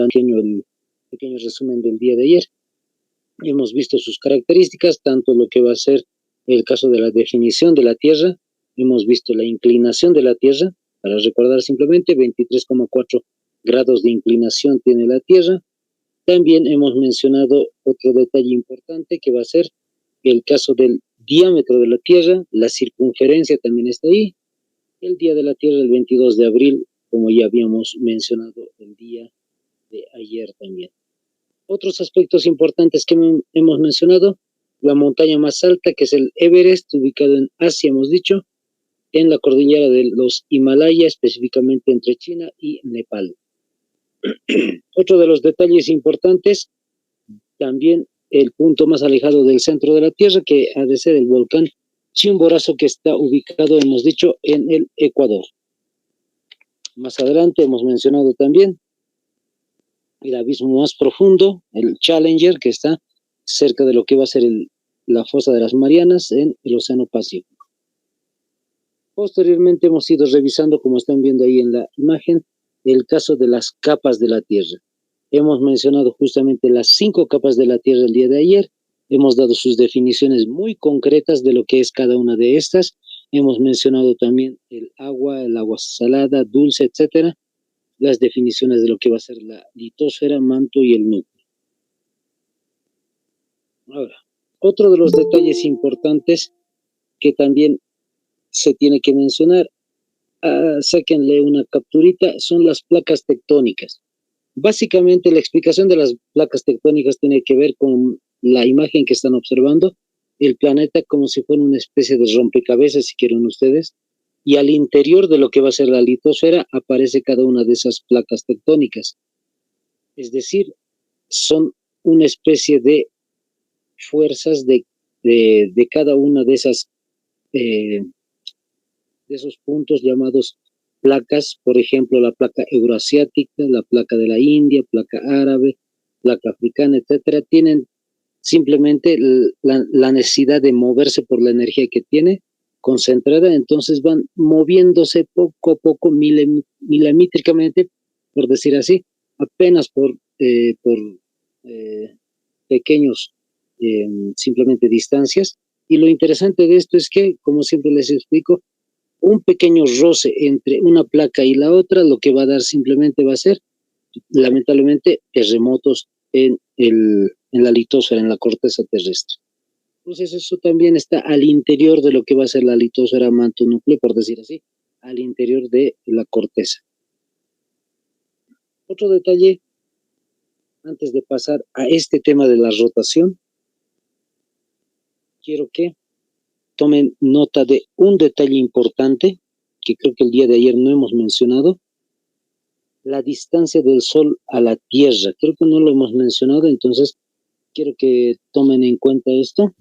el pequeño resumen del día de ayer. Hemos visto sus características, tanto lo que va a ser el caso de la definición de la Tierra, hemos visto la inclinación de la Tierra, para recordar simplemente 23,4 grados de inclinación tiene la Tierra. También hemos mencionado otro detalle importante que va a ser el caso del diámetro de la Tierra, la circunferencia también está ahí. El día de la Tierra, el 22 de abril, como ya habíamos mencionado el día de ayer también. Otros aspectos importantes que hemos mencionado, la montaña más alta, que es el Everest, ubicado en Asia, hemos dicho, en la cordillera de los Himalayas, específicamente entre China y Nepal. Otro de los detalles importantes, también el punto más alejado del centro de la Tierra, que ha de ser el volcán Chimborazo, que está ubicado, hemos dicho, en el Ecuador. Más adelante hemos mencionado también el abismo más profundo, el Challenger, que está cerca de lo que va a ser la fosa de las Marianas en el Océano Pacífico. Posteriormente hemos ido revisando, como están viendo ahí en la imagen, el caso de las capas de la Tierra. Hemos mencionado justamente las 5 capas de la Tierra el día de ayer, hemos dado sus definiciones muy concretas de lo que es cada una de estas, hemos mencionado también el agua salada, dulce, etcétera, las definiciones de lo que va a ser la litosfera, manto y el núcleo. Ahora, otro de los detalles importantes que también se tiene que mencionar, sáquenle una capturita, son las placas tectónicas. Básicamente la explicación de las placas tectónicas tiene que ver con la imagen que están observando, el planeta como si fuera una especie de rompecabezas, si quieren ustedes, y al interior de lo que va a ser la litosfera aparece cada una de esas placas tectónicas. Es decir, son una especie de fuerzas de cada una de esas de esos puntos llamados placas, por ejemplo, la placa euroasiática, la placa de la India, placa árabe, placa africana, etcétera, tienen simplemente la necesidad de moverse por la energía que tiene concentrada, entonces van moviéndose poco a poco, milimétricamente, por decir así, apenas por pequeños simplemente distancias. Y lo interesante de esto es que, como siempre les explico, un pequeño roce entre una placa y la otra, lo que va a dar simplemente va a ser, lamentablemente, terremotos en la litosfera, en la corteza terrestre. Entonces eso también está al interior de lo que va a ser la litosfera manto núcleo, por decir así, al interior de la corteza. Otro detalle, antes de pasar a este tema de la rotación, quiero que tomen nota de un detalle importante que creo que el día de ayer no hemos mencionado, la distancia del Sol a la Tierra. Creo que no lo hemos mencionado, entonces quiero que tomen en cuenta esto.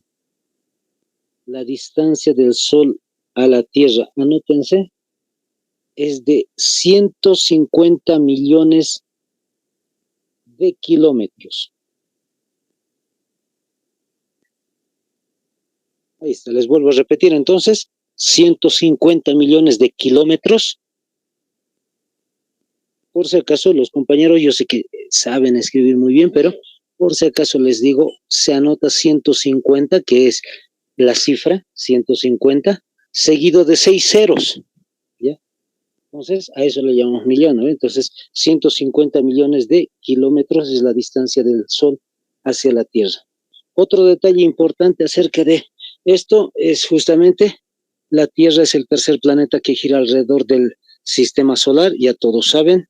La distancia del Sol a la Tierra, anótense, es de 150 millones de kilómetros. Ahí está, les vuelvo a repetir entonces, 150 millones de kilómetros. Por si acaso, los compañeros, yo sé que saben escribir muy bien, pero por si acaso les digo, se anota 150, que es la cifra, 150, seguido de 6 ceros, ¿ya? Entonces, a eso le llamamos millón, ¿no? Entonces, 150 millones de kilómetros es la distancia del Sol hacia la Tierra. Otro detalle importante acerca de esto es justamente, la Tierra es el tercer planeta que gira alrededor del sistema solar, ya todos saben,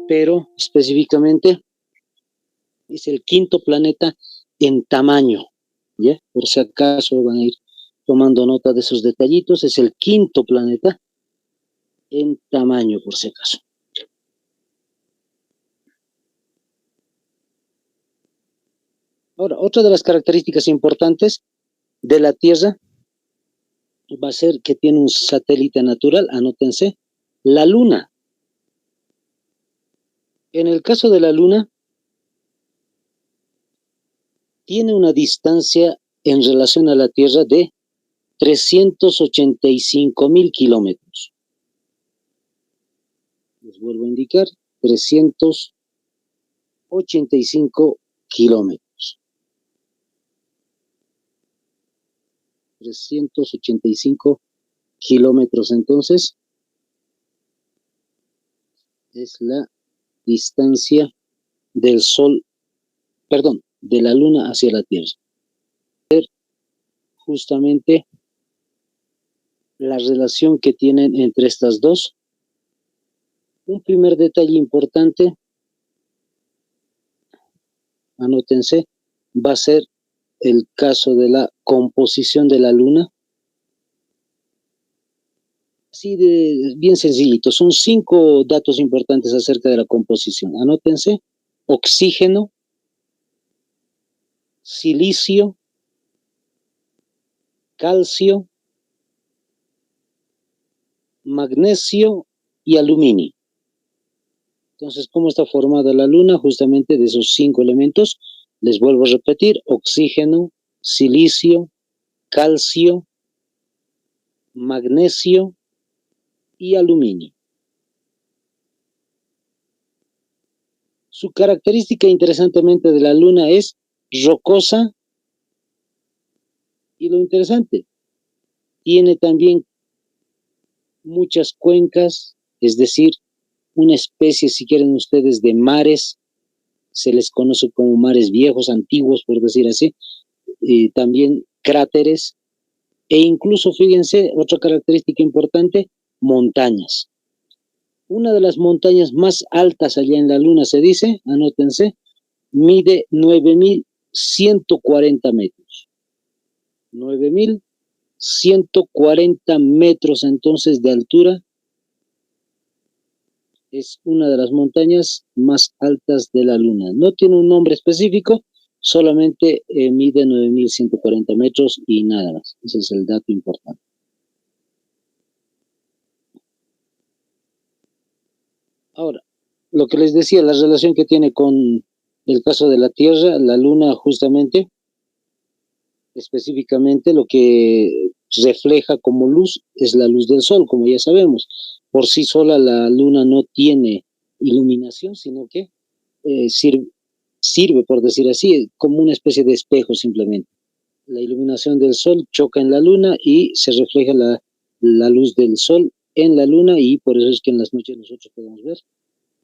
pero específicamente es el quinto planeta en tamaño, ¿ya? Por si acaso van a ir tomando nota de esos detallitos, es el quinto planeta en tamaño, por si acaso. Ahora, otra de las características importantes de la Tierra va a ser que tiene un satélite natural, anótense, la Luna. En el caso de la Luna, tiene una distancia en relación a la Tierra de 385.000 kilómetros. Les vuelvo a indicar, 385.000 385 kilómetros. 385 kilómetros, entonces, es la distancia del Sol, perdón, de la Luna hacia la Tierra. Justamente la relación que tienen entre estas dos. Un primer detalle importante, anótense, va a ser el caso de la composición de la Luna. Así de bien sencillito, son 5 datos importantes acerca de la composición. Anótense: oxígeno, silicio, calcio, magnesio y aluminio. Entonces, ¿cómo está formada la Luna? Justamente de esos 5 elementos. Les vuelvo a repetir: oxígeno, silicio, calcio, magnesio y aluminio. Su característica, interesantemente, de la Luna es rocosa, y lo interesante, tiene también muchas cuencas, es decir, una especie, si quieren ustedes, de mares, se les conoce como mares viejos, antiguos, por decir así, y también cráteres, e incluso, fíjense, otra característica importante, montañas. Una de las montañas más altas allá en la Luna, se dice, anótense, mide 9.140 metros. 9.140 metros, entonces, de altura. Es una de las montañas más altas de la Luna. No tiene un nombre específico, solamente mide 9.140 metros y nada más. Ese es el dato importante. Ahora, lo que les decía, la relación que tiene con el caso de la Tierra, la Luna, justamente, específicamente, lo que refleja como luz es la luz del Sol, como ya sabemos. Por sí sola la Luna no tiene iluminación, sino que sirve, por decir así, como una especie de espejo simplemente. La iluminación del Sol choca en la Luna y se refleja la luz del Sol en la Luna, y por eso es que en las noches nosotros podemos ver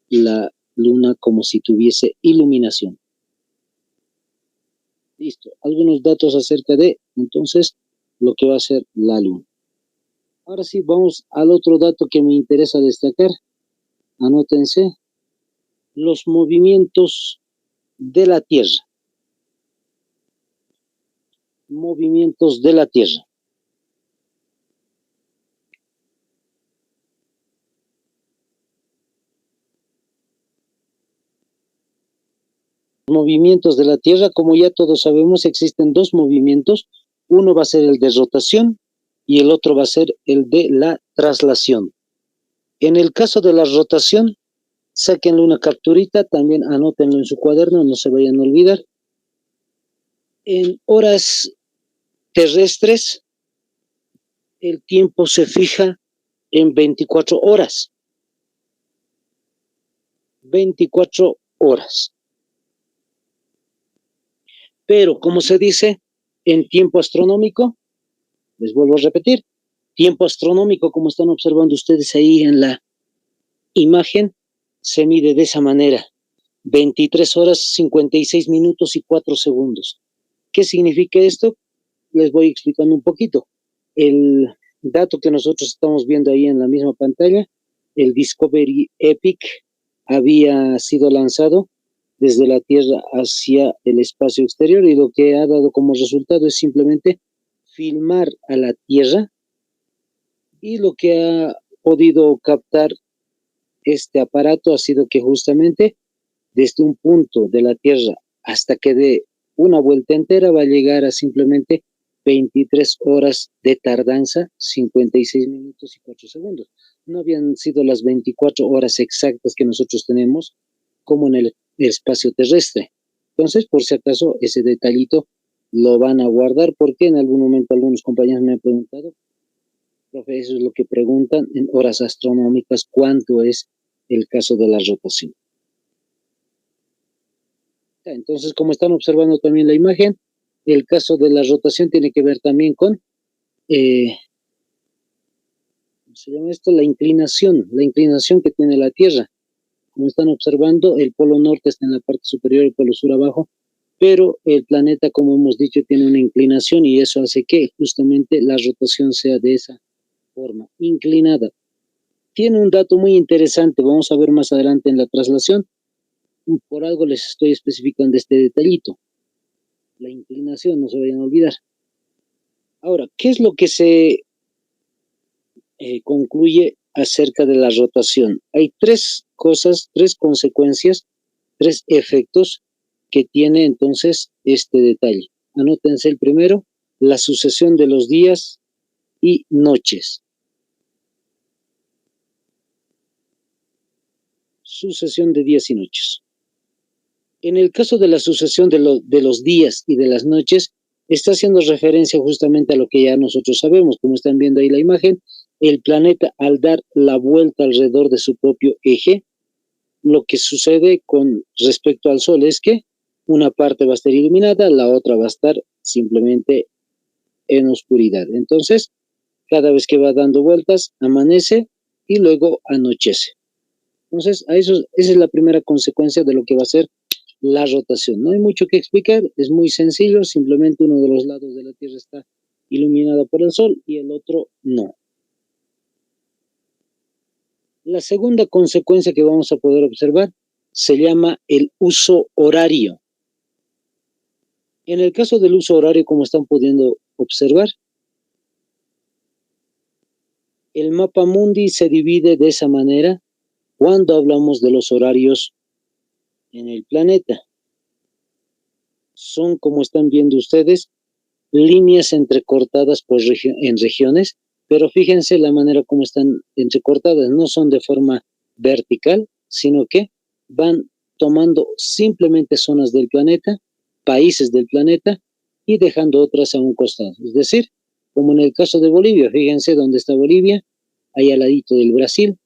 la Luna como si tuviese iluminación. Listo, algunos datos acerca de, entonces, lo que va a ser la Luna. Ahora sí, vamos al otro dato que me interesa destacar. Anótense: los movimientos de la Tierra. Movimientos de la Tierra. Movimientos de la Tierra, como ya todos sabemos, existen 2 movimientos. Uno va a ser el de rotación y el otro va a ser el de la traslación. En el caso de la rotación, sáquenle una capturita, también anótenlo en su cuaderno, no se vayan a olvidar. En horas terrestres, el tiempo se fija en 24 horas. 24 horas. Pero, como se dice, en tiempo astronómico, les vuelvo a repetir, tiempo astronómico, como están observando ustedes ahí en la imagen, se mide de esa manera: 23 horas, 56 minutos y 4 segundos. ¿Qué significa esto? Les voy explicando un poquito. El dato que nosotros estamos viendo ahí en la misma pantalla, el Discovery Epic, había sido lanzado desde la Tierra hacia el espacio exterior, y lo que ha dado como resultado es simplemente filmar a la Tierra, y lo que ha podido captar este aparato ha sido que justamente desde un punto de la Tierra hasta que dé una vuelta entera va a llegar a simplemente 23 horas de tardanza, 56 minutos y 4 segundos. No habían sido las 24 horas exactas que nosotros tenemos como en el espacio terrestre. Entonces, por si acaso, ese detallito lo van a guardar, porque en algún momento algunos compañeros me han preguntado: profe, eso es lo que preguntan en horas astronómicas, ¿cuánto es el caso de la rotación? Entonces, como están observando también la imagen, el caso de la rotación tiene que ver también con, ¿cómo se llama esto? La inclinación que tiene la Tierra. Como están observando, el polo norte está en la parte superior, el polo sur abajo, pero el planeta, como hemos dicho, tiene una inclinación y eso hace que justamente la rotación sea de esa forma, inclinada. Tiene un dato muy interesante, vamos a ver más adelante en la traslación, por algo les estoy especificando este detallito, la inclinación, no se vayan a olvidar. Ahora, ¿qué es lo que se concluye acerca de la rotación? Hay tres cosas, tres consecuencias, tres efectos que tiene entonces este detalle. Anótense el primero, la sucesión de los días y noches. Sucesión de días y noches. En el caso de la sucesión de los días y de las noches, está haciendo referencia justamente a lo que ya nosotros sabemos, como están viendo ahí la imagen, el planeta al dar la vuelta alrededor de su propio eje, lo que sucede con respecto al Sol es que una parte va a estar iluminada, la otra va a estar simplemente en oscuridad. Entonces, cada vez que va dando vueltas, amanece y luego anochece. Entonces, esa es la primera consecuencia de lo que va a ser la rotación. No hay mucho que explicar, es muy sencillo, simplemente uno de los lados de la Tierra está iluminado por el Sol y el otro no. La segunda consecuencia que vamos a poder observar se llama el uso horario. En el caso del uso horario, como están pudiendo observar, el mapa mundi se divide de esa manera cuando hablamos de los horarios en el planeta. Son, como están viendo ustedes, líneas entrecortadas en regiones, pero fíjense la manera como están entrecortadas, no son de forma vertical, sino que van tomando simplemente zonas del planeta, países del planeta, y dejando otras a un costado. Es decir, como en el caso de Bolivia, fíjense dónde está Bolivia, ahí al ladito del Brasil,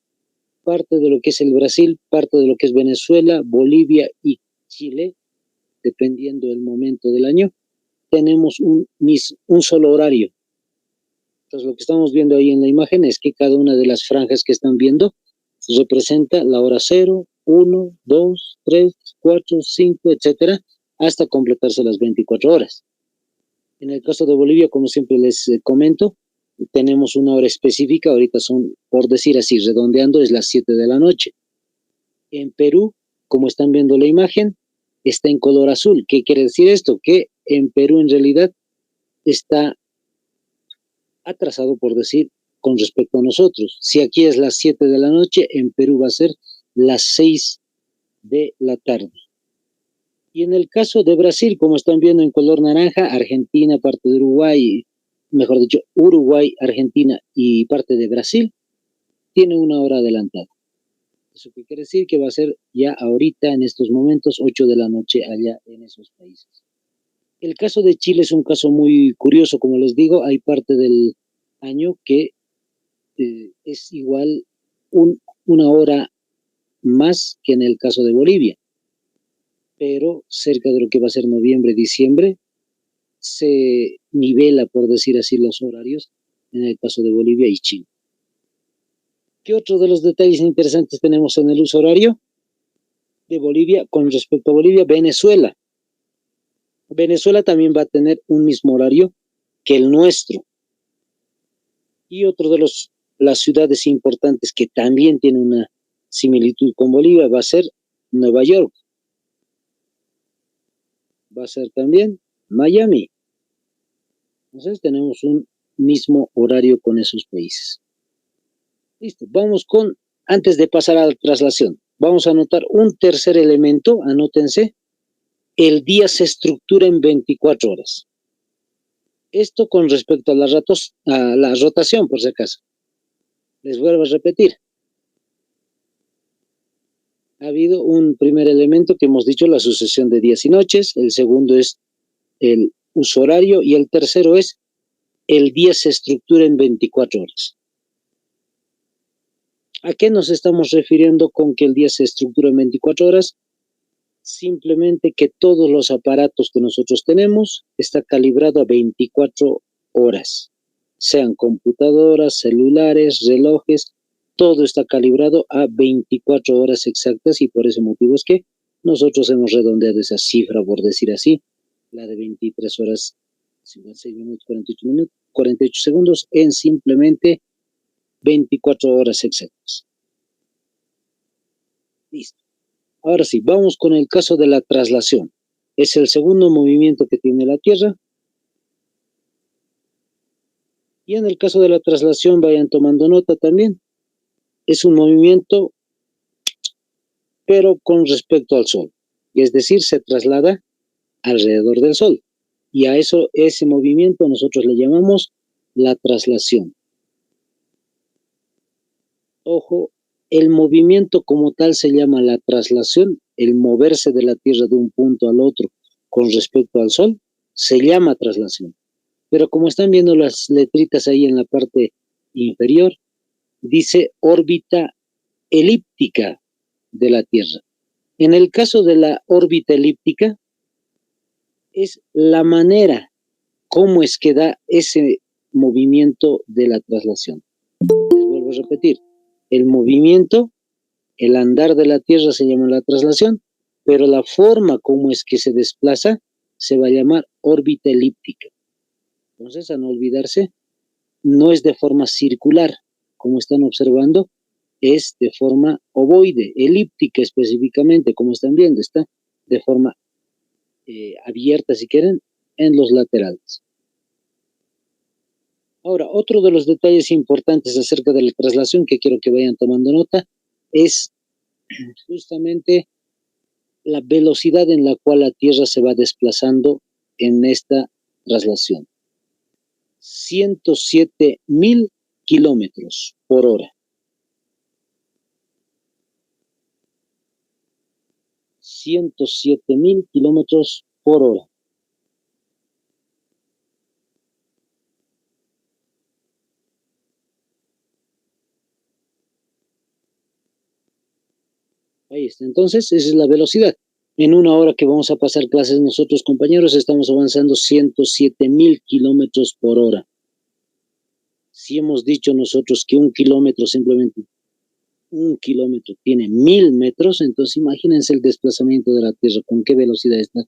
parte de lo que es el Brasil, parte de lo que es Venezuela, Bolivia y Chile, dependiendo del momento del año, tenemos un solo horario. Entonces, lo que estamos viendo ahí en la imagen es que cada una de las franjas que están viendo representa la hora 0, 1, 2, 3, 4, 5, etcétera, hasta completarse las 24 horas. En el caso de Bolivia, como siempre les comento, tenemos una hora específica, ahorita son, por decir así, redondeando, es las 7 de la noche. En Perú, como están viendo la imagen, está en color azul. ¿Qué quiere decir esto? Que en Perú en realidad está atrasado, por decir, con respecto a nosotros. Si aquí es las 7 de la noche, en Perú va a ser las 6 de la tarde. Y en el caso de Brasil, como están viendo en color naranja, Argentina, parte de Uruguay, mejor dicho, Uruguay, Argentina y parte de Brasil, tiene una hora adelantada. Eso qué quiere decir que va a ser ya ahorita, en estos momentos, 8 de la noche allá en esos países. El caso de Chile es un caso muy curioso, como les digo, hay parte del año que es igual una hora más que en el caso de Bolivia, pero cerca de lo que va a ser noviembre, diciembre, se nivela, por decir así, los horarios en el caso de Bolivia y Chile. ¿Qué otro de los detalles interesantes tenemos en el uso horario de Bolivia con respecto a Bolivia? Venezuela. Venezuela también va a tener un mismo horario que el nuestro. Y otro de las ciudades importantes que también tiene una similitud con Bolivia va a ser Nueva York. Va a ser también Miami. Entonces tenemos un mismo horario con esos países. Listo, vamos con, antes de pasar a la traslación, vamos a anotar un tercer elemento, anótense, el día se estructura en 24 horas. Esto con respecto a la rotación, por si acaso. Les vuelvo a repetir. Ha habido un primer elemento que hemos dicho, la sucesión de días y noches, el segundo es el uso horario y el tercero es el día se estructura en 24 horas. ¿A qué nos estamos refiriendo con que el día se estructura en 24 horas? simplemente que todos los aparatos que nosotros tenemos está calibrado a 24 horas, sean computadoras, celulares, relojes, todo está calibrado a 24 horas exactas y por ese motivo es que nosotros hemos redondeado esa cifra, por decir así, la de 23 horas, 56 minutos, 48 segundos en simplemente 24 horas exactas. Listo. Ahora sí, vamos con el caso de la traslación. Es el segundo movimiento que tiene la Tierra. Y en el caso de la traslación, vayan tomando nota también. Es un movimiento, pero con respecto al Sol. Es decir, se traslada alrededor del Sol. Y a ese movimiento nosotros le llamamos la traslación. Ojo, el movimiento como tal se llama la traslación, el moverse de la Tierra de un punto al otro con respecto al Sol, se llama traslación. Pero como están viendo las letritas ahí en la parte inferior, dice órbita elíptica de la Tierra. En el caso de la órbita elíptica, es la manera cómo es que da ese movimiento de la traslación. Les vuelvo a repetir, el movimiento, el andar de la Tierra se llama la traslación, pero la forma como es que se desplaza se va a llamar órbita elíptica. Entonces, a no olvidarse, no es de forma circular, como están observando, es de forma ovoide, elíptica específicamente, como están viendo, está de forma abierta, si quieren, en los laterales. Ahora, otro de los detalles importantes acerca de la traslación que quiero que vayan tomando nota es justamente la velocidad en la cual la Tierra se va desplazando en esta traslación. 107.000 kilómetros por hora. 107.000 kilómetros por hora. Ahí está. Entonces, esa es la velocidad. En una hora que vamos a pasar clases nosotros, compañeros, estamos avanzando 107.000 kilómetros por hora. Si hemos dicho nosotros que un kilómetro, simplemente un kilómetro tiene 1.000 metros, entonces imagínense el desplazamiento de la Tierra, con qué velocidad está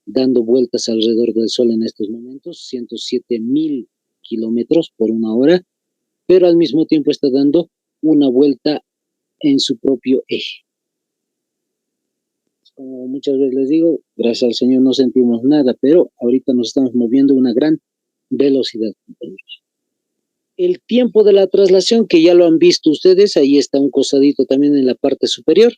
dando vueltas alrededor del Sol en estos momentos, 107.000 kilómetros por una hora, pero al mismo tiempo está dando una vuelta en su propio eje. Como muchas veces les digo, gracias al Señor no sentimos nada, pero ahorita nos estamos moviendo a una gran velocidad, compañeros. El tiempo de la traslación, que ya lo han visto ustedes, ahí está un costadito también en la parte superior,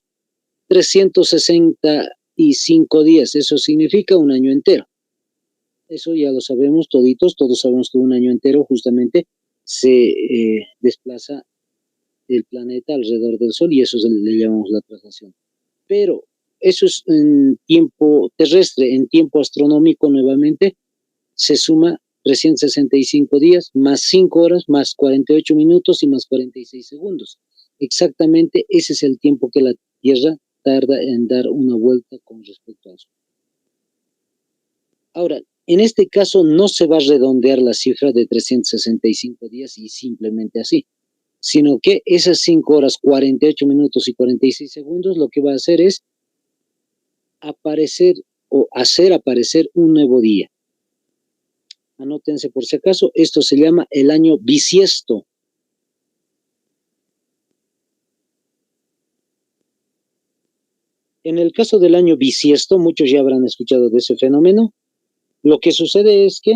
365 días, eso significa un año entero. Eso ya lo sabemos toditos, todos sabemos que un año entero justamente se desplaza el planeta alrededor del Sol y eso le llamamos la traslación. Pero eso es en tiempo terrestre, en tiempo astronómico nuevamente se suma 365 días, más 5 horas, más 48 minutos y más 46 segundos. Exactamente ese es el tiempo que la Tierra tarda en dar una vuelta con respecto al Sol. Ahora, en este caso no se va a redondear la cifra de 365 días y simplemente así, sino que esas 5 horas, 48 minutos y 46 segundos lo que va a hacer es aparecer o hacer aparecer un nuevo día. Anótense por si acaso, esto se llama el año bisiesto. En el caso del año bisiesto, muchos ya habrán escuchado de ese fenómeno. Lo que sucede es que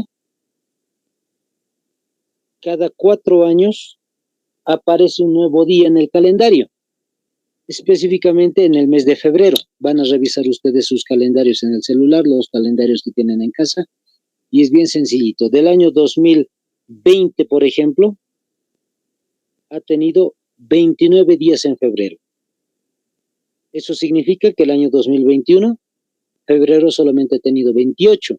cada 4 años aparece un nuevo día en el calendario, específicamente en el mes de febrero. Van a revisar ustedes sus calendarios en el celular, los calendarios que tienen en casa, y es bien sencillito. Del año 2020, por ejemplo, ha tenido 29 días en febrero. Eso significa que el año 2021, febrero solamente ha tenido 28.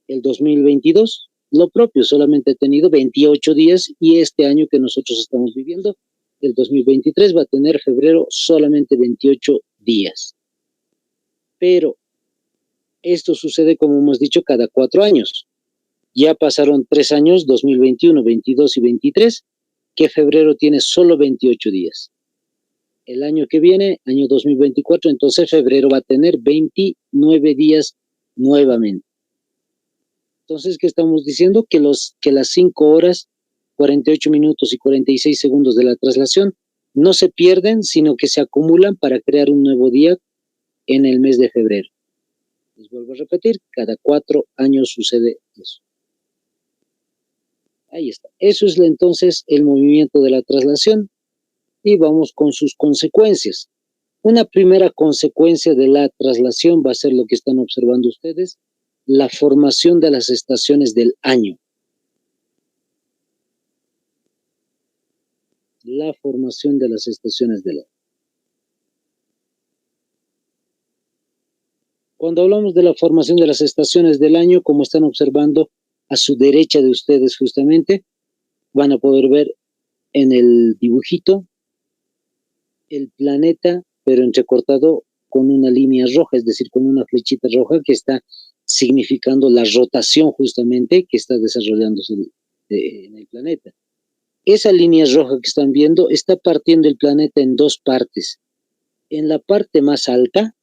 El 2022, lo propio, solamente ha tenido 28 días y este año que nosotros estamos viviendo, el 2023, va a tener febrero solamente 28 días. pero esto sucede, como hemos dicho, cada 4 años. Ya pasaron 3 años, 2021, 22 y 23, que febrero tiene solo 28 días. El año que viene, año 2024, entonces febrero va a tener 29 días nuevamente. Entonces, ¿qué estamos diciendo? Que las 5 horas, 48 minutos y 46 segundos de la traslación no se pierden, sino que se acumulan para crear un nuevo día en el mes de febrero. Les vuelvo a repetir, cada 4 años sucede eso. Ahí está. Eso es entonces el movimiento de la traslación. Y vamos con sus consecuencias. Una primera consecuencia de la traslación va a ser lo que están observando ustedes, la formación de las estaciones del año. La formación de las estaciones del año. Cuando hablamos de la formación de las estaciones del año, como están observando a su derecha de ustedes justamente, van a poder ver en el dibujito el planeta, pero entrecortado con una línea roja, es decir, con una flechita roja que está significando la rotación justamente que está desarrollándose en el planeta. Esa línea roja que están viendo está partiendo el planeta en 2 partes. En la parte más alta,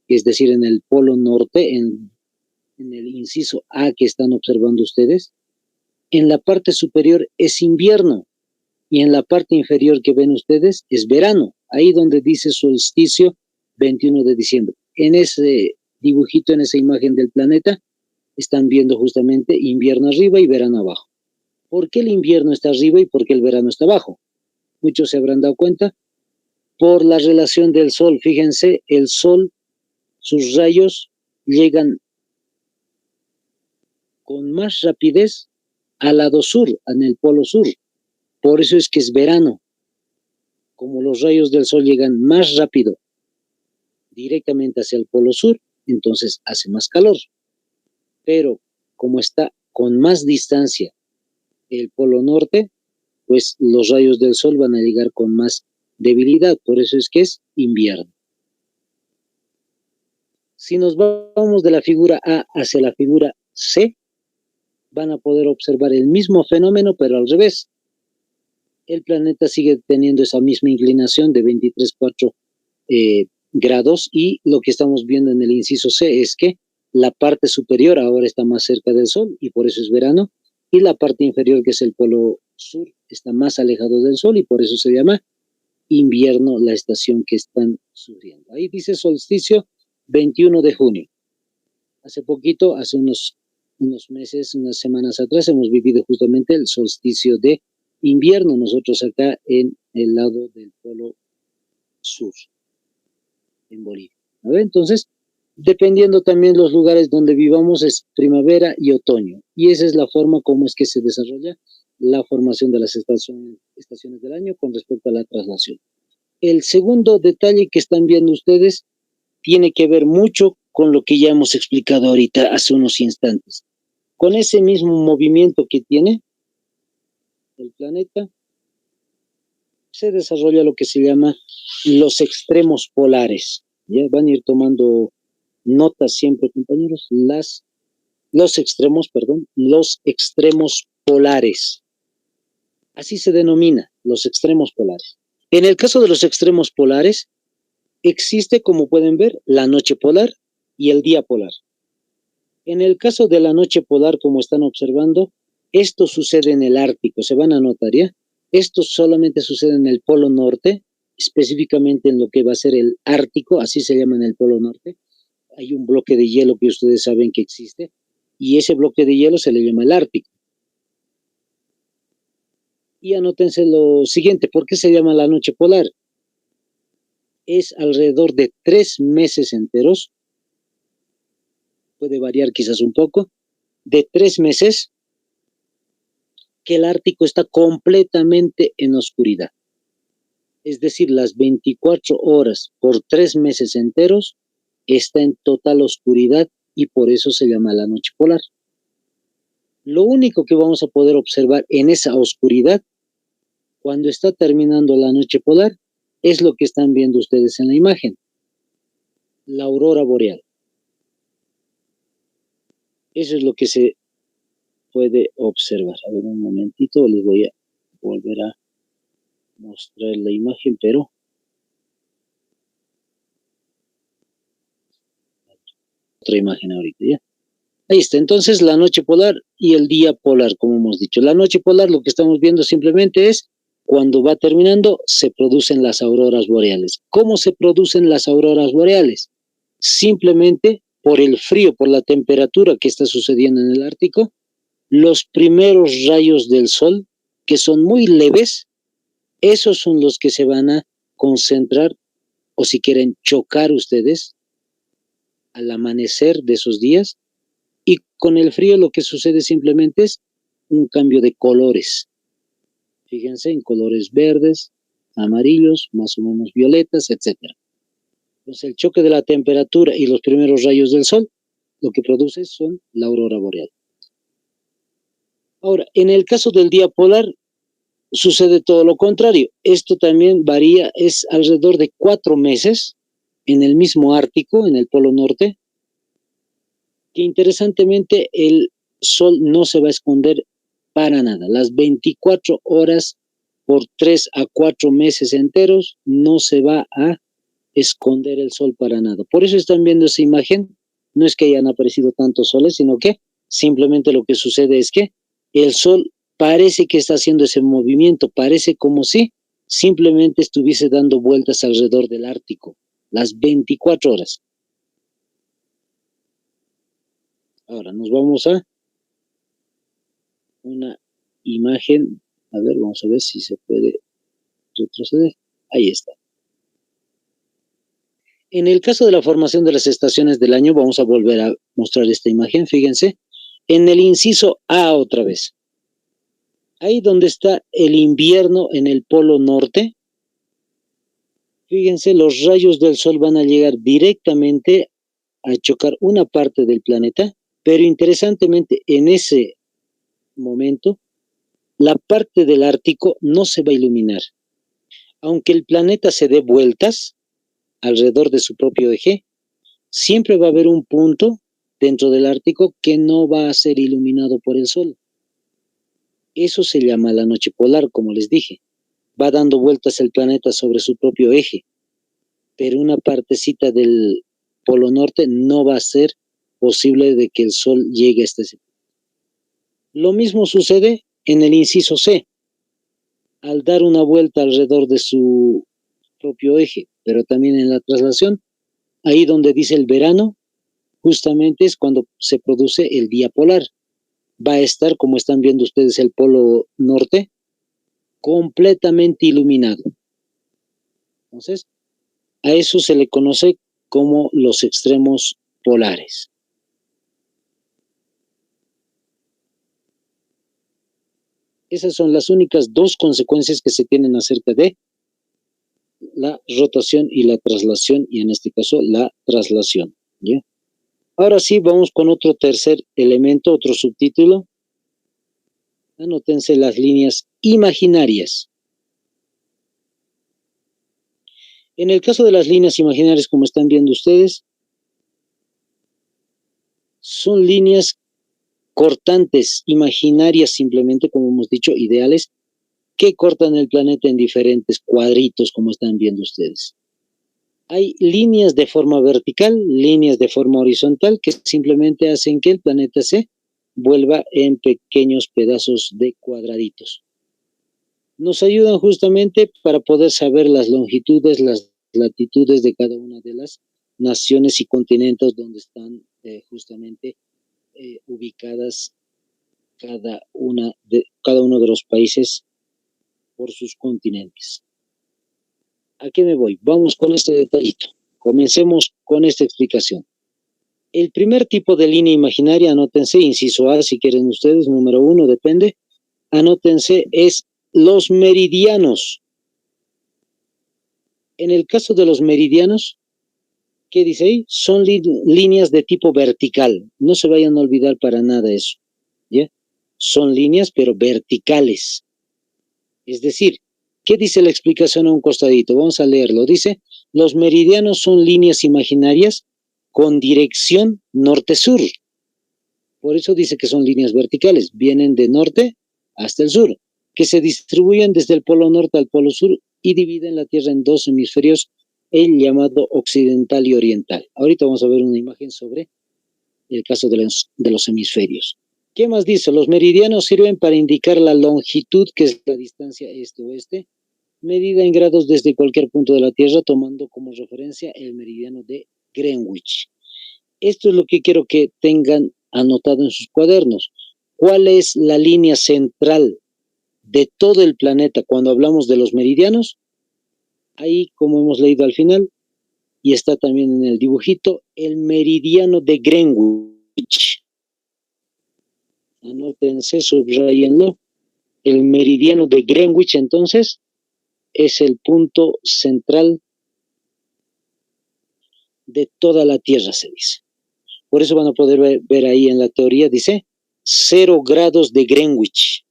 es decir, en el polo norte, en el inciso A que están observando ustedes, en la parte superior es invierno y en la parte inferior que ven ustedes es verano, ahí donde dice solsticio 21 de diciembre. En ese dibujito, en esa imagen del planeta, están viendo justamente invierno arriba y verano abajo. ¿Por qué el invierno está arriba y por qué el verano está abajo? Muchos se habrán dado cuenta por la relación del sol. Fíjense, el sol, sus rayos llegan con más rapidez al lado sur, en el polo sur. Por eso es que es verano. Como los rayos del sol llegan más rápido directamente hacia el polo sur, entonces hace más calor. Pero como está con más distancia el polo norte, pues los rayos del sol van a llegar con más debilidad. Por eso es que es invierno. Si nos vamos de la figura A hacia la figura C, van a poder observar el mismo fenómeno, pero al revés. El planeta sigue teniendo esa misma inclinación de 23,4 grados y lo que estamos viendo en el inciso C es que la parte superior ahora está más cerca del Sol y por eso es verano, y la parte inferior, que es el polo sur, está más alejado del Sol y por eso se llama invierno la estación que están sufriendo. Ahí dice solsticio 21 de junio. Hace poquito, hace unos meses, unas semanas atrás, hemos vivido justamente el solsticio de invierno, nosotros acá en el lado del polo sur, en Bolivia. A ver, entonces, dependiendo también los lugares donde vivamos, es primavera y otoño. Y esa es la forma como es que se desarrolla la formación de las estaciones del año con respecto a la traslación. El segundo detalle que están viendo ustedes tiene que ver mucho con lo que ya hemos explicado ahorita hace unos instantes. Con ese mismo movimiento que tiene el planeta, se desarrolla lo que se llama los extremos polares. Ya van a ir tomando notas siempre, compañeros, los extremos polares. Así se denomina, los extremos polares. En el caso de los extremos polares, existe, como pueden ver, la noche polar y el día polar. En el caso de la noche polar, como están observando, esto sucede en el Ártico, se van a notar, ¿ya? Esto solamente sucede en el Polo Norte, específicamente en lo que va a ser el Ártico, así se llama en el Polo Norte. Hay un bloque de hielo que ustedes saben que existe, y ese bloque de hielo se le llama el Ártico. Y anótense lo siguiente, ¿por qué se llama la noche polar? Es alrededor de 3 meses enteros, puede variar quizás un poco, de 3 meses que el Ártico está completamente en oscuridad. Es decir, las 24 horas por 3 meses enteros está en total oscuridad y por eso se llama la noche polar. Lo único que vamos a poder observar en esa oscuridad, cuando está terminando la noche polar, es lo que están viendo ustedes en la imagen. la aurora boreal. Eso es lo que se puede observar. A ver, un momentito, les voy a volver a mostrar la imagen, pero otra imagen ahorita, ¿ya? Ahí está, entonces la noche polar y el día polar, como hemos dicho. La noche polar, lo que estamos viendo simplemente es cuando va terminando, se producen las auroras boreales. ¿Cómo se producen las auroras boreales? Simplemente por el frío, por la temperatura que está sucediendo en el Ártico, los primeros rayos del sol, que son muy leves, esos son los que se van a concentrar, o si quieren chocar ustedes, al amanecer de esos días, y con el frío lo que sucede simplemente es un cambio de colores. Fíjense, en colores verdes, amarillos, más o menos violetas, etc. Entonces el choque de la temperatura y los primeros rayos del sol, lo que produce son la aurora boreal. Ahora, en el caso del día polar, sucede todo lo contrario. Esto también varía, es alrededor de 4 meses en el mismo Ártico, en el Polo Norte, que interesantemente el sol no se va a esconder para nada. Las 24 horas por 3 a 4 meses enteros no se va a esconder el sol para nada. Por eso están viendo esa imagen. No es que hayan aparecido tantos soles, sino que simplemente lo que sucede es que el sol parece que está haciendo ese movimiento, parece como si simplemente estuviese dando vueltas alrededor del Ártico, las 24 horas. Ahora nos vamos a una imagen, a ver, vamos a ver si se puede retroceder. Ahí está. En el caso de la formación de las estaciones del año, vamos a volver a mostrar esta imagen, fíjense, en el inciso A otra vez. Ahí donde está el invierno en el Polo Norte, fíjense, los rayos del sol van a llegar directamente a chocar una parte del planeta, pero interesantemente en ese momento, la parte del Ártico no se va a iluminar. Aunque el planeta se dé vueltas alrededor de su propio eje, siempre va a haber un punto dentro del Ártico que no va a ser iluminado por el sol. Eso se llama la noche polar, como les dije. Va dando vueltas el planeta sobre su propio eje, pero una partecita del Polo Norte no va a ser posible de que el sol llegue hasta ese punto. Lo mismo sucede en el inciso C. Al dar una vuelta alrededor de su propio eje, pero también en la traslación, ahí donde dice el verano, justamente es cuando se produce el día polar. Va a estar, como están viendo ustedes, el Polo Norte, completamente iluminado. Entonces, a eso se le conoce como los extremos polares. Esas son las únicas dos consecuencias que se tienen acerca de la rotación y la traslación, y en este caso la traslación, ¿ya? Ahora sí, vamos con otro tercer elemento, otro subtítulo. Anótense las líneas imaginarias. En el caso de las líneas imaginarias, como están viendo ustedes, son líneas cortantes, imaginarias simplemente, como hemos dicho, ideales, que cortan el planeta en diferentes cuadritos, como están viendo ustedes. Hay líneas de forma vertical, líneas de forma horizontal, que simplemente hacen que el planeta se vuelva en pequeños pedazos de cuadraditos. Nos ayudan justamente para poder saber las longitudes, las latitudes de cada una de las naciones y continentes donde están justamente ubicadas cada uno de los países por sus continentes. ¿A qué me voy? Vamos con este detallito. Comencemos con esta explicación. El primer tipo de línea imaginaria, anótense, inciso A si quieren ustedes, número 1, depende. Anótense, es los meridianos. En el caso de los meridianos, ¿qué dice ahí? Son líneas de tipo vertical. No se vayan a olvidar para nada eso, ¿ya? Son líneas, pero verticales. Es decir, ¿qué dice la explicación a un costadito? Vamos a leerlo. Dice, Los meridianos son líneas imaginarias con dirección norte-sur. Por eso dice que son líneas verticales, vienen de norte hasta el sur, que se distribuyen desde el polo norte al polo sur y dividen la Tierra en dos hemisferios, el llamado occidental y oriental. Ahorita vamos a ver una imagen sobre el caso de los hemisferios. ¿Qué más dice? Los meridianos sirven para indicar la longitud, que es la distancia este-oeste, medida en grados desde cualquier punto de la Tierra, tomando como referencia el meridiano de Greenwich. Esto es lo que quiero que tengan anotado en sus cuadernos. ¿Cuál es la línea central de todo el planeta cuando hablamos de los meridianos? Ahí, como hemos leído al final, y está también en el dibujito, el meridiano de Greenwich. Anótense, subrayenlo. El meridiano de Greenwich, entonces, es el punto central de toda la Tierra, se dice. Por eso van a poder ver ahí en la teoría, dice 0 grados de Greenwich.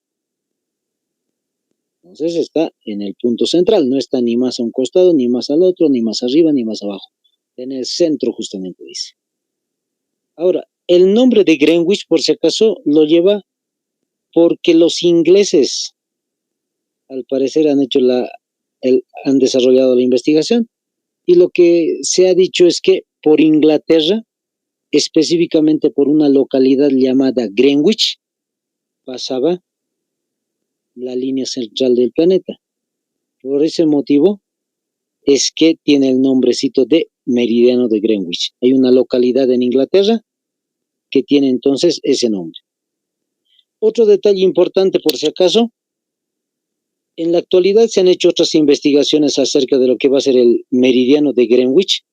Entonces está en el punto central, no está ni más a un costado, ni más al otro, ni más arriba, ni más abajo. En el centro justamente dice. Ahora, el nombre de Greenwich, por si acaso, lo lleva porque los ingleses, al parecer, han desarrollado la investigación, y lo que se ha dicho es que por Inglaterra, específicamente por una localidad llamada Greenwich, pasaba la línea central del planeta. Por ese motivo es que tiene el nombrecito de meridiano de Greenwich. Hay una localidad en Inglaterra que tiene entonces ese nombre. Otro detalle importante, por si acaso, en la actualidad se han hecho otras investigaciones acerca de lo que va a ser el meridiano de Greenwich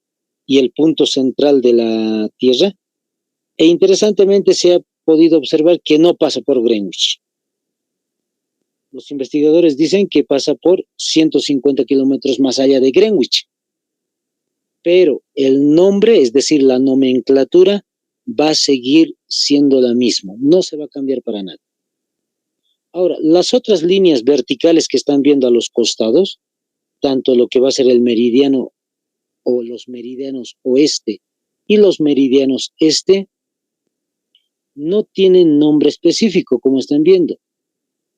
y el punto central de la Tierra, e interesantemente se ha podido observar que no pasa por Greenwich. Los investigadores dicen que pasa por 150 kilómetros más allá de Greenwich, pero el nombre, es decir, la nomenclatura, va a seguir siendo la misma, no se va a cambiar para nada. Ahora, las otras líneas verticales que están viendo a los costados, tanto lo que va a ser el meridiano o los meridianos oeste y los meridianos este, no tienen nombre específico, como están viendo.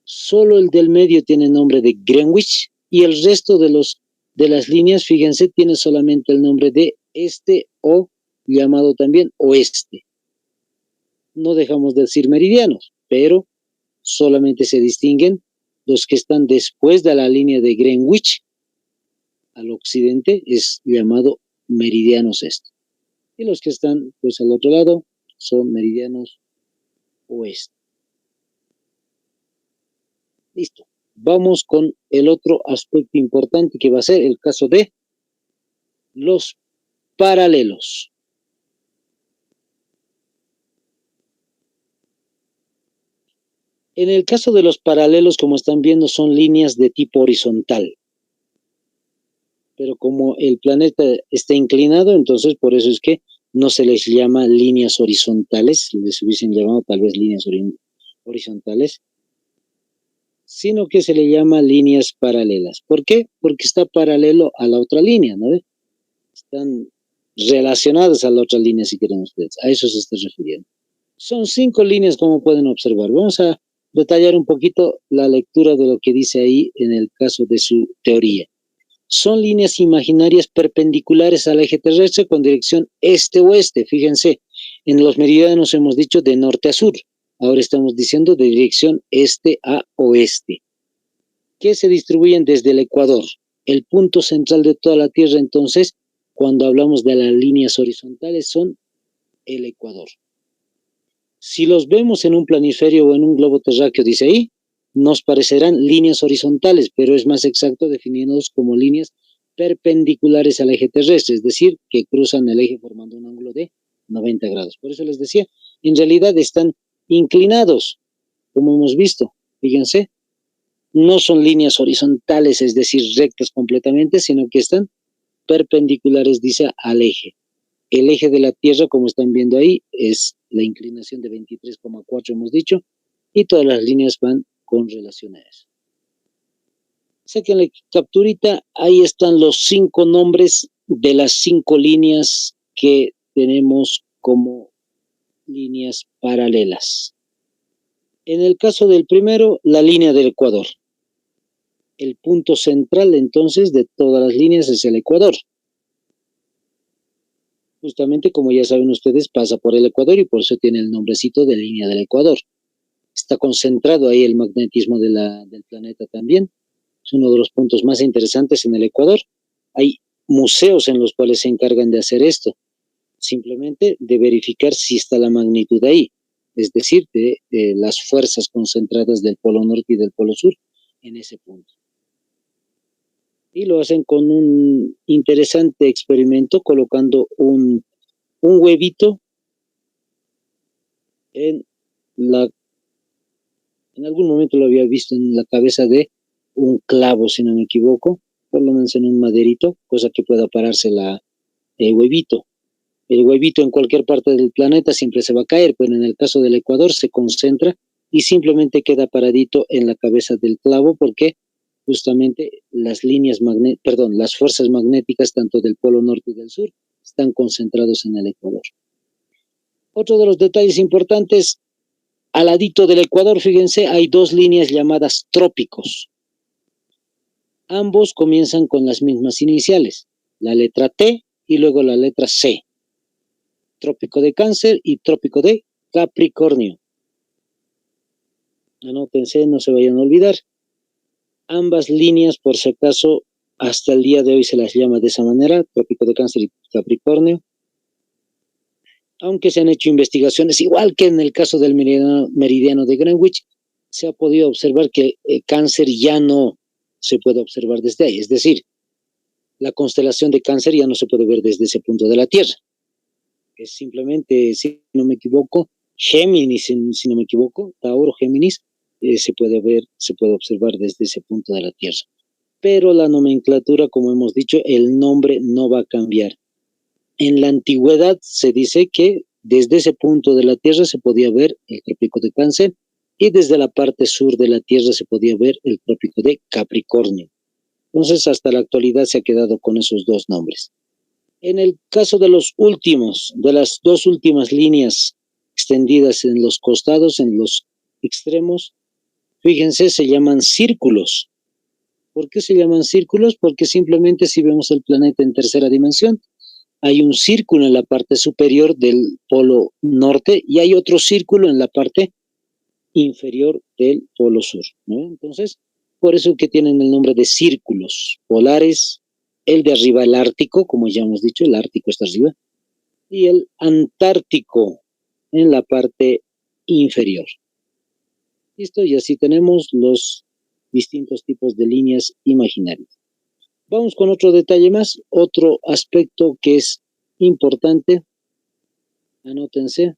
Solo el del medio tiene nombre de Greenwich y el resto de las líneas, fíjense, tiene solamente el nombre de este o llamado también oeste. No dejamos de decir meridianos, pero solamente se distinguen los que están después de la línea de Greenwich al occidente, es llamado meridianos este. Y los que están pues al otro lado son meridianos oeste. Listo. Vamos con el otro aspecto importante que va a ser el caso de los paralelos. En el caso de los paralelos, como están viendo, son líneas de tipo horizontal. Pero como el planeta está inclinado, entonces por eso es que no se les llama líneas horizontales, les hubiesen llamado tal vez líneas horizontales, sino que se le llama líneas paralelas. ¿Por qué? Porque está paralelo a la otra línea, ¿no? Están relacionadas a la otra línea, si quieren ustedes. A eso se está refiriendo. Son 5 líneas, como pueden observar. Vamos a detallar un poquito la lectura de lo que dice ahí en el caso de su teoría. Son líneas imaginarias perpendiculares al eje terrestre con dirección este-oeste. Fíjense, en los meridianos hemos dicho de norte a sur. Ahora estamos diciendo de dirección este a oeste, que se distribuyen desde el Ecuador. El punto central de toda la Tierra, entonces, cuando hablamos de las líneas horizontales, son el Ecuador. Si los vemos en un planiferio o en un globo terráqueo, dice ahí, nos parecerán líneas horizontales, pero es más exacto definirlos como líneas perpendiculares al eje terrestre, es decir, que cruzan el eje formando un ángulo de 90 grados. Por eso les decía, en realidad están inclinados, como hemos visto, fíjense, no son líneas horizontales, es decir, rectas completamente, sino que están perpendiculares, dice, al eje. El eje de la Tierra, como están viendo ahí, es la inclinación de 23,4, hemos dicho, y todas las líneas van con relación a eso. Saquen la capturita, ahí están los 5 nombres de las 5 líneas que tenemos como líneas paralelas. En el caso del primero, la línea del Ecuador. El punto central, entonces, de todas las líneas es el Ecuador. Justamente, como ya saben ustedes, pasa por el Ecuador y por eso tiene el nombrecito de línea del Ecuador. Está concentrado ahí el magnetismo del planeta también. Es uno de los puntos más interesantes en el Ecuador. Hay museos en los cuales se encargan de hacer esto, simplemente de verificar si está la magnitud ahí, es decir, de las fuerzas concentradas del polo norte y del polo sur en ese punto. Y lo hacen con un interesante experimento, colocando un huevito en algún momento lo había visto en la cabeza de un clavo, si no me equivoco, por lo menos en un maderito, cosa que pueda pararse el huevito. El huevito en cualquier parte del planeta siempre se va a caer, pero en el caso del Ecuador se concentra y simplemente queda paradito en la cabeza del clavo, porque justamente las fuerzas magnéticas tanto del polo norte y del sur están concentrados en el Ecuador. Otro de los detalles importantes, al ladito del Ecuador, fíjense, hay 2 líneas llamadas trópicos. Ambos comienzan con las mismas iniciales, la letra T y luego la letra C. Trópico de Cáncer y Trópico de Capricornio. Anótense, no se vayan a olvidar. Ambas líneas, por si acaso, hasta el día de hoy se las llama de esa manera, Trópico de Cáncer y Capricornio. Aunque se han hecho investigaciones, igual que en el caso del meridiano de Greenwich, se ha podido observar que Cáncer ya no se puede observar desde ahí. Es decir, la constelación de Cáncer ya no se puede ver desde ese punto de la Tierra. Es simplemente, si no me equivoco, Géminis, si no me equivoco, Tauro, Géminis, se puede observar desde ese punto de la Tierra. Pero la nomenclatura, como hemos dicho, el nombre no va a cambiar. En la antigüedad se dice que desde ese punto de la Tierra se podía ver el Trópico de Cáncer y desde la parte sur de la Tierra se podía ver el Trópico de Capricornio. Entonces, hasta la actualidad se ha quedado con esos 2 nombres. En el caso de las 2 últimas líneas extendidas en los costados, en los extremos, fíjense, se llaman círculos. ¿Por qué se llaman círculos? Porque simplemente, si vemos el planeta en tercera dimensión, hay un círculo en la parte superior del polo norte y hay otro círculo en la parte inferior del polo sur, ¿no? Entonces, por eso que tienen el nombre de círculos polares. El de arriba, el Ártico, como ya hemos dicho, el Ártico está arriba, y el Antártico en la parte inferior. Listo, y así tenemos los distintos tipos de líneas imaginarias. Vamos con otro detalle más, otro aspecto que es importante. Anótense.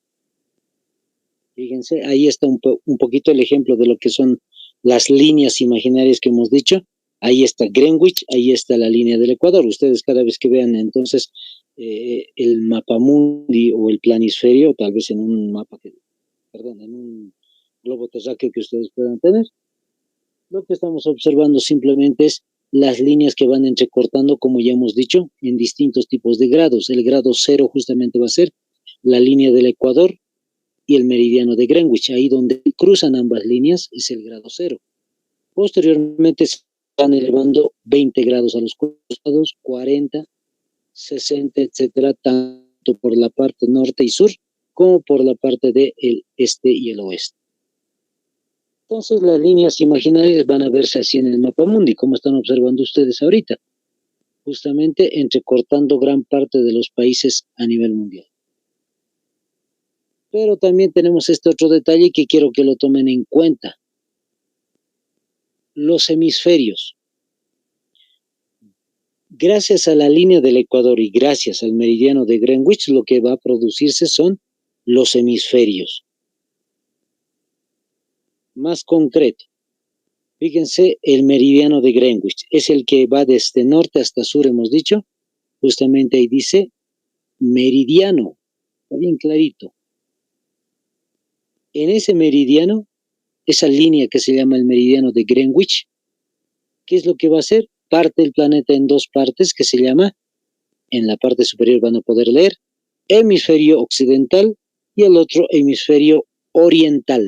Fíjense, ahí está un poquito el ejemplo de lo que son las líneas imaginarias que hemos dicho. Ahí está Greenwich, ahí está la línea del Ecuador. Ustedes cada vez que vean entonces el mapamundi o el planisferio, tal vez en un en un globo terráqueo que ustedes puedan tener, lo que estamos observando simplemente es las líneas que van entrecortando, como ya hemos dicho, en distintos tipos de grados. El grado 0 justamente va a ser la línea del Ecuador y el meridiano de Greenwich. Ahí donde cruzan ambas líneas es el grado 0. Posteriormente se van elevando 20 grados a los costados, 40, 60, etcétera, tanto por la parte norte y sur como por la parte del este y el oeste. Entonces las líneas imaginarias van a verse así en el mapamundi, como están observando ustedes ahorita, justamente entrecortando gran parte de los países a nivel mundial. Pero también tenemos este otro detalle que quiero que lo tomen en cuenta. Los hemisferios. Gracias a la línea del Ecuador y gracias al meridiano de Greenwich, lo que va a producirse son los hemisferios. Más concreto, fíjense, el meridiano de Greenwich es el que va desde norte hasta sur, hemos dicho. Justamente ahí dice meridiano, está bien clarito. En ese meridiano, esa línea que se llama el meridiano de Greenwich, ¿qué es lo que va a hacer? Parte el planeta en 2 partes, que se llama en la parte superior van a poder leer hemisferio occidental y el otro hemisferio oriental.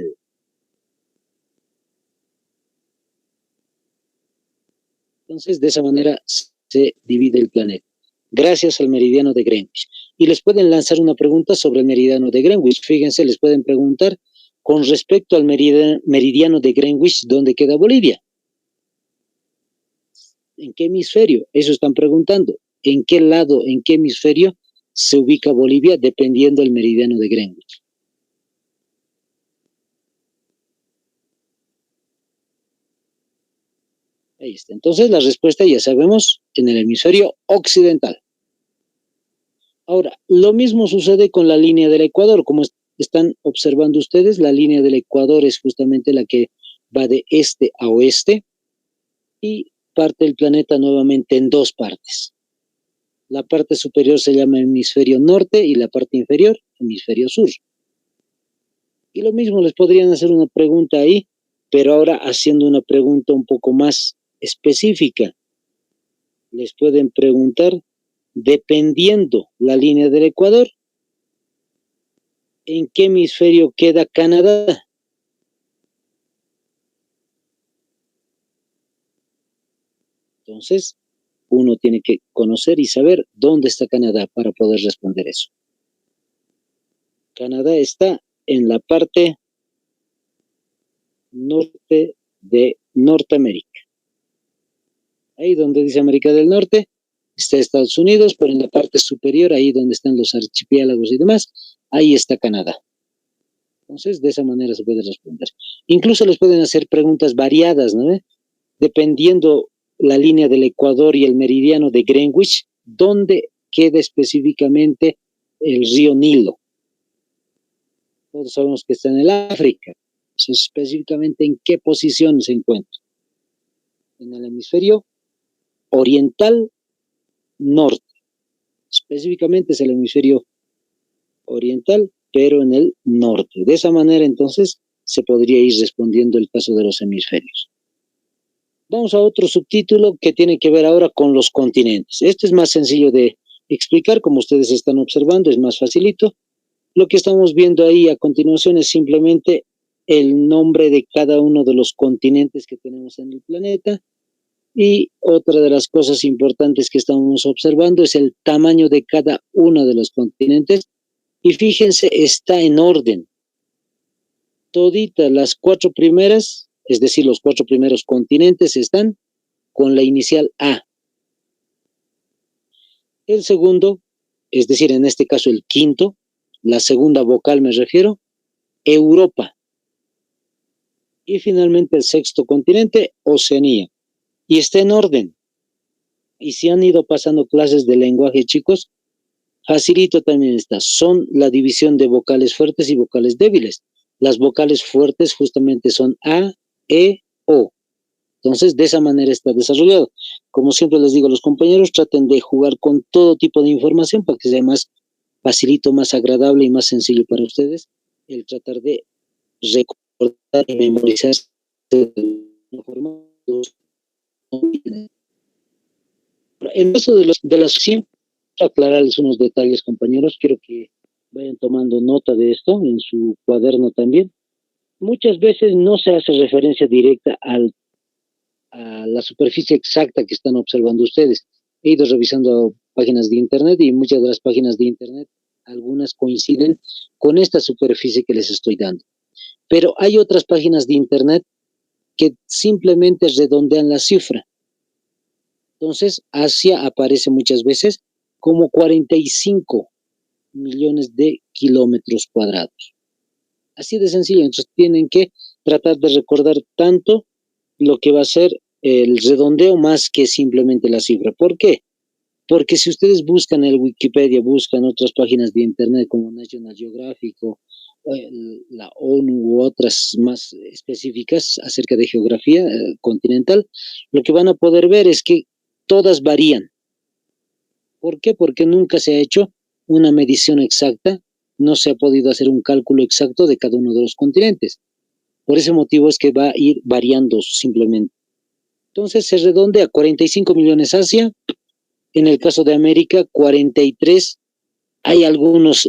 Entonces, de esa manera se divide el planeta, gracias al meridiano de Greenwich. Y les pueden lanzar una pregunta sobre el meridiano de Greenwich. Fíjense, les pueden preguntar con respecto al meridiano de Greenwich, ¿dónde queda Bolivia? ¿En qué hemisferio? Eso están preguntando. ¿En qué lado, en qué hemisferio se ubica Bolivia dependiendo del meridiano de Greenwich? Ahí está. Entonces la respuesta ya sabemos, en el hemisferio occidental. Ahora, lo mismo sucede con la línea del Ecuador. Como están observando ustedes, la línea del Ecuador es justamente la que va de este a oeste y parte el planeta nuevamente en dos partes. La parte superior se llama hemisferio norte y la parte inferior, hemisferio sur. Y lo mismo les podrían hacer una pregunta ahí, pero ahora haciendo una pregunta un poco más específica. Les pueden preguntar, dependiendo la línea del Ecuador, ¿en qué hemisferio queda Canadá? Entonces, uno tiene que conocer y saber dónde está Canadá para poder responder eso. Canadá está en la parte norte de Norteamérica. Ahí donde dice América del Norte, está Estados Unidos, pero en la parte superior, ahí donde están los archipiélagos y demás, ahí está Canadá. Entonces, de esa manera se puede responder. Incluso les pueden hacer preguntas variadas, ¿no? Dependiendo la línea del Ecuador y el meridiano de Greenwich, ¿dónde queda específicamente el río Nilo? Todos sabemos que está en el África. Entonces, específicamente, ¿en qué posición se encuentra? En el hemisferio oriental norte. Específicamente es el hemisferio oriental, pero en el norte. De esa manera, entonces, se podría ir respondiendo el caso de los hemisferios. Vamos a otro subtítulo que tiene que ver ahora con los continentes. Este es más sencillo de explicar, como ustedes están observando, es más facilito. Lo que estamos viendo ahí a continuación es simplemente el nombre de cada uno de los continentes que tenemos en el planeta. Y otra de las cosas importantes que estamos observando es el tamaño de cada uno de los continentes. Y fíjense, está en orden. Toditas las cuatro primeras, es decir, los cuatro primeros continentes están con la inicial A. El segundo, es decir, en este caso el quinto, la segunda vocal me refiero, Europa. Y finalmente el sexto continente, Oceanía. Y está en orden. Y si han ido pasando clases de lenguaje, chicos, facilito también está. Son la división de vocales fuertes y vocales débiles. Las vocales fuertes justamente son A, E, O. Entonces, de esa manera está desarrollado. Como siempre les digo a los compañeros, traten de jugar con todo tipo de información para que sea más facilito, más agradable y más sencillo para ustedes el tratar de recordar y memorizar en caso de las siempre aclararles unos detalles, compañeros, quiero que vayan tomando nota de esto en su cuaderno también. Muchas veces no se hace referencia directa a la superficie exacta que están observando ustedes. He ido revisando páginas de internet y muchas de las páginas de internet, algunas coinciden con esta superficie que les estoy dando. Pero hay otras páginas de internet que simplemente redondean la cifra. Entonces, Asia aparece muchas veces como 45 millones de kilómetros cuadrados. Así de sencillo. Entonces, tienen que tratar de recordar tanto lo que va a ser el redondeo más que simplemente la cifra. ¿Por qué? Porque si ustedes buscan en Wikipedia, buscan otras páginas de internet como National Geographic o la ONU u otras más específicas acerca de geografía continental, lo que van a poder ver es que todas varían. ¿Por qué? Porque nunca se ha hecho una medición exacta, no se ha podido hacer un cálculo exacto de cada uno de los continentes. Por ese motivo es que va a ir variando simplemente. Entonces se redondea 45 millones Asia, En el caso de América, 43. Hay algunos,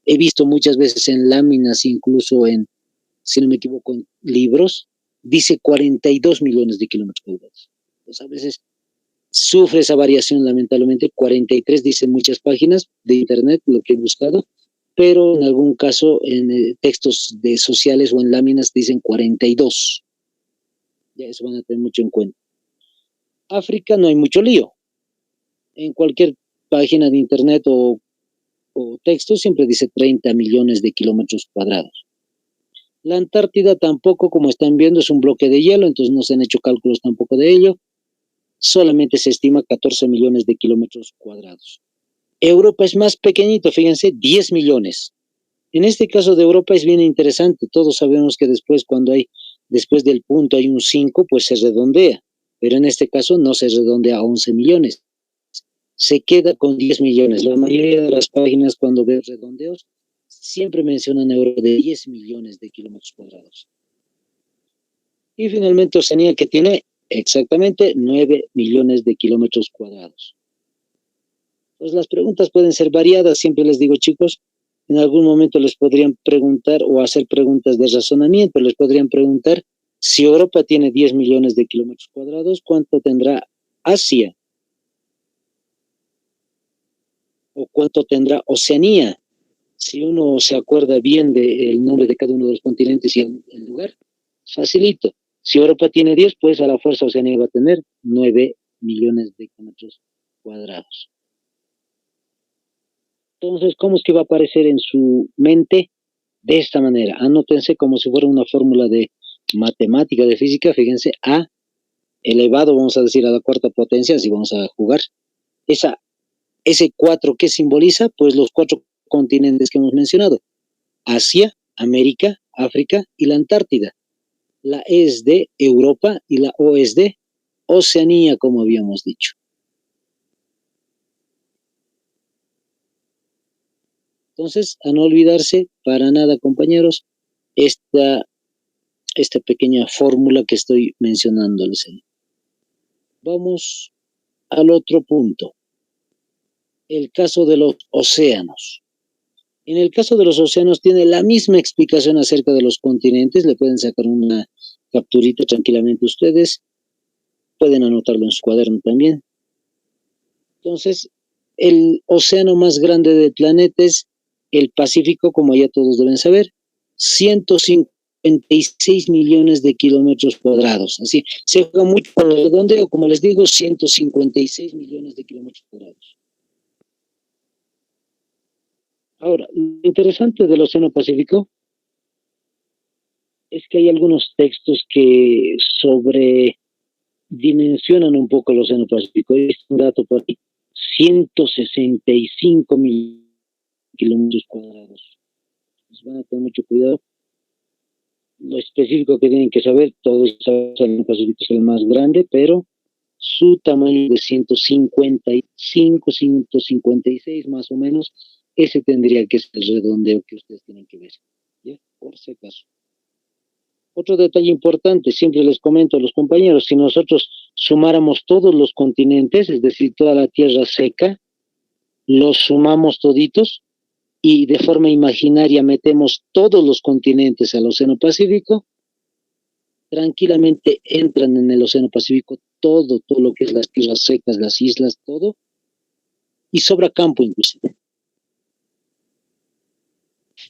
he visto muchas veces en láminas, incluso en, si no me equivoco, en libros, dice 42 millones de kilómetros cuadrados. Pues a veces sufre esa variación, lamentablemente. 43 dicen muchas páginas de internet, lo que he buscado, pero en algún caso en textos de sociales o en láminas dicen 42. Ya eso van a tener mucho en cuenta. África no hay mucho lío. En cualquier página de internet o texto siempre dice 30 millones de kilómetros cuadrados. La Antártida tampoco, como están viendo, es un bloque de hielo, entonces no se han hecho cálculos tampoco de ello. Solamente se estima 14 millones de kilómetros cuadrados. Europa es más pequeñito, fíjense, 10 millones. En este caso de Europa es bien interesante. Todos sabemos que después, cuando hay, después del punto hay un 5, pues se redondea. Pero en este caso no se redondea a 11 millones. Se queda con 10 millones. La mayoría de las páginas, cuando ven redondeos, siempre mencionan Europa de 10 millones de kilómetros cuadrados. Y finalmente Oceanía, que tiene exactamente 9 millones de kilómetros cuadrados. Pues las preguntas pueden ser variadas, siempre les digo, chicos, en algún momento les podrían preguntar o hacer preguntas de razonamiento, les podrían preguntar si Europa tiene 10 millones de kilómetros cuadrados, ¿cuánto tendrá Asia? ¿O cuánto tendrá Oceanía? Si uno se acuerda bien del nombre de cada uno de los continentes y el lugar, facilito. Si Europa tiene 10, pues a la fuerza Oceanía va a tener 9 millones de kilómetros cuadrados. Entonces, ¿cómo es que va a aparecer en su mente? De esta manera. Anótense como si fuera una fórmula de matemática, de física. Fíjense, A elevado, vamos a decir, a la cuarta potencia, así vamos a jugar. Ese 4, ¿qué simboliza? Pues los 4 continentes que hemos mencionado. Asia, América, África y la Antártida. La E es de Europa y la O es de Oceanía, como habíamos dicho. Entonces, a no olvidarse para nada, compañeros, esta pequeña fórmula que estoy mencionándoles. Vamos al otro punto, el caso de los océanos. En el caso de los océanos tiene la misma explicación acerca de los continentes, le pueden sacar una capturita tranquilamente ustedes, pueden anotarlo en su cuaderno también. Entonces, el océano más grande del planeta es el Pacífico, como ya todos deben saber, 156 millones de kilómetros cuadrados. Así, se juega mucho con el redondeo, como les digo, 156 millones de kilómetros cuadrados. Ahora, lo interesante del Océano Pacífico es que hay algunos textos que sobredimensionan un poco el Océano Pacífico. Es un dato por aquí, 165 mil kilómetros cuadrados. Pues van a tener mucho cuidado. Lo específico que tienen que saber, todos saben que el Pacífico es el más grande, pero su tamaño de 155, 156 más o menos, ese tendría que ser el redondeo que ustedes tienen que ver, ¿ya? Por si acaso. Otro detalle importante, siempre les comento a los compañeros, si nosotros sumáramos todos los continentes, es decir, toda la tierra seca, los sumamos toditos y de forma imaginaria metemos todos los continentes al Océano Pacífico, tranquilamente entran en el Océano Pacífico todo lo que es las tierras secas, las islas, todo, y sobra campo inclusive.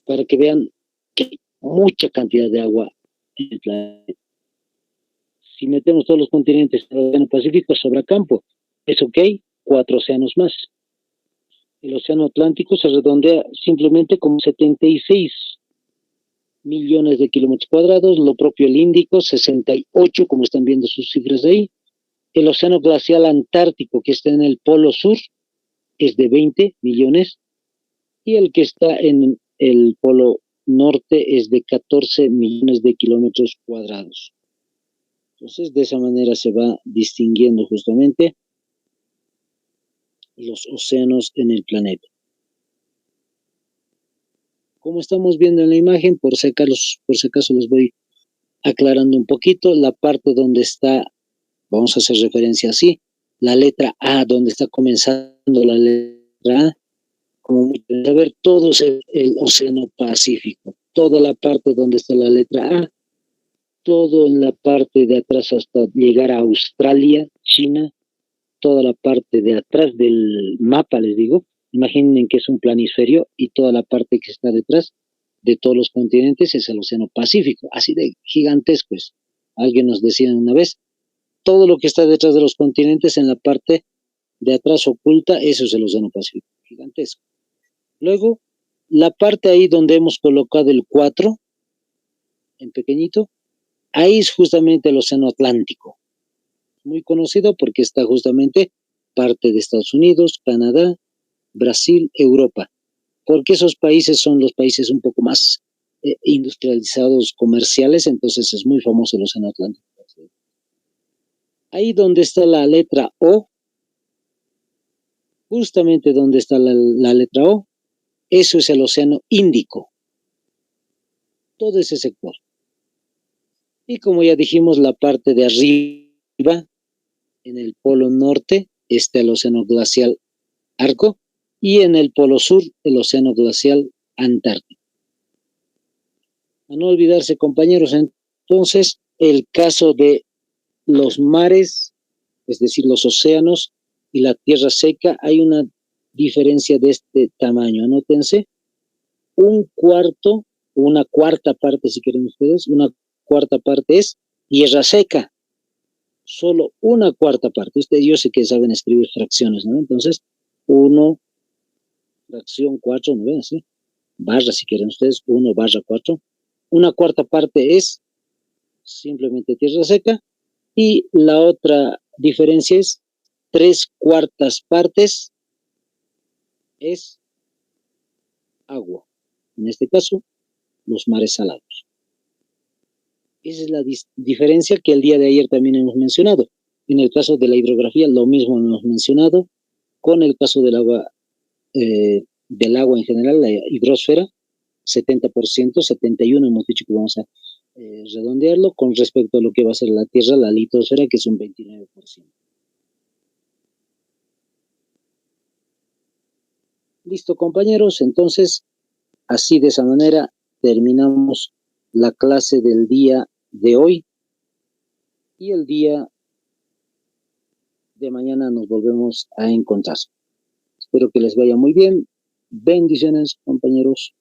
Para que vean que hay mucha cantidad de agua en el planeta. Si metemos todos los continentes en el Océano Pacífico, sobra campo. Es ok, 4 océanos más. El Océano Atlántico se redondea simplemente como 76 millones de kilómetros cuadrados, lo propio el Índico, 68, como están viendo sus cifras ahí. El Océano Glacial Antártico, que está en el Polo Sur, es de 20 millones, y el que está en el Polo Norte es de 14 millones de kilómetros cuadrados. Entonces, de esa manera se va distinguiendo justamente los océanos en el planeta. Como estamos viendo en la imagen, por si acaso les voy aclarando un poquito, la parte donde está, vamos a hacer referencia así, la letra A, donde está comenzando la letra A, como muchos saber, todo es el Océano Pacífico, toda la parte donde está la letra A, todo en la parte de atrás hasta llegar a Australia, China, toda la parte de atrás del mapa, les digo, imaginen que es un planisferio y toda la parte que está detrás de todos los continentes es el Océano Pacífico, así de gigantesco es. Alguien nos decía una vez, todo lo que está detrás de los continentes en la parte de atrás oculta, eso es el Océano Pacífico, gigantesco. Luego, la parte ahí donde hemos colocado el 4, en pequeñito, ahí es justamente el Océano Atlántico, muy conocido porque está justamente parte de Estados Unidos, Canadá, Brasil, Europa, porque esos países son los países un poco más industrializados, comerciales, entonces es muy famoso el Océano Atlántico. Ahí donde está la letra O, justamente donde está la letra O, eso es el Océano Índico, todo ese sector. Y como ya dijimos, la parte de arriba, en el polo norte, está el Océano Glacial Ártico, y en el polo sur, el Océano Glacial Antártico. A no olvidarse, compañeros, entonces, el caso de los mares, es decir, los océanos y la tierra seca, hay una diferencia de este tamaño. Anótense, un cuarto, una cuarta parte, si quieren ustedes, una cuarta parte es tierra seca. Solo una cuarta parte. Ustedes, yo sé que saben escribir fracciones, ¿no? Entonces, 1, fracción 4, ¿no ven así? Barra, si quieren ustedes, 1/4. Una cuarta parte es simplemente tierra seca y la otra diferencia es 3/4 partes es agua. En este caso, los mares salados. Esa es la diferencia que el día de ayer también hemos mencionado. En el caso de la hidrografía, lo mismo hemos mencionado. Con el caso del agua en general, la hidrosfera, 70%, 71% hemos dicho que vamos a redondearlo, con respecto a lo que va a ser la Tierra, la litosfera, que es un 29%. Listo, compañeros, entonces, así de esa manera terminamos la clase del día de hoy y el día de mañana nos volvemos a encontrar. Espero que les vaya muy bien. Bendiciones, compañeros.